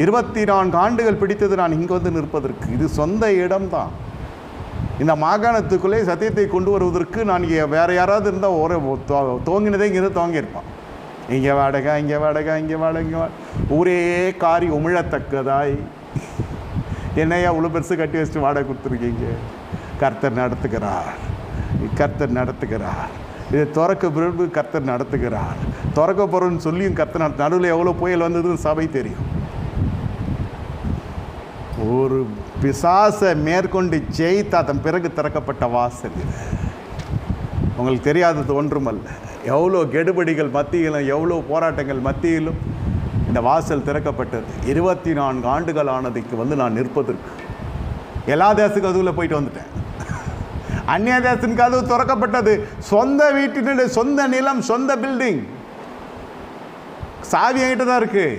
24 ஆண்டுகள் பிடித்தது நான் இங்கே வந்து நிற்பதற்கு. இது சொந்த இடம்தான். இந்த மாகாணத்துக்குள்ளே சத்தியத்தை கொண்டு வருவதற்கு நான் வேறு யாராவது இருந்தால் ஒரு துவங்கினதே இங்கே துவங்கியிருப்பான். இங்கே வாடகை, இங்கே வாடகை, இங்கே வாடகை, ஊரே காரி உமிழத்தக்கதாய் என்னையா இவ்வளோ பெருசு கட்டி வச்சுட்டு வாடகை கொடுத்துருக்கீங்க. கர்த்தர் நடத்துகிறார், கர்த்தர் நடத்துகிறார். இதை திறக்க விரும்பு கர்த்தர் நடத்துகிறார். திறக்க போகிறோன்னு சொல்லியும் கர்த்தர் நடுவில் எவ்வளோ புயல் வந்ததுன்னு சபை தெரியும். ஒரு பிசாசை மேற்கொண்டு ஜெயித்து அதன் பிறகு திறக்கப்பட்ட வாசல் இது. உங்களுக்கு தெரியாதது ஒன்றுமல்ல. எவ்வளோ கெடுபடிகள் மத்தியிலும் எவ்வளோ போராட்டங்கள் மத்தியிலும் இந்த வாசல் திறக்கப்பட்டது. 24 ஆண்டுகள் ஆனதுக்கு வந்து நான் நிற்பதற்கு. எல்லா தேசத்துக்கு அதுவில் போயிட்டு வந்துட்டேன். அந்நிய தேசத்துக்கு அது திறக்கப்பட்டது. சொந்த வீட்டினுடைய சொந்த நிலம், சொந்த பில்டிங், சாவி என்கிட்ட தான் இருக்குது.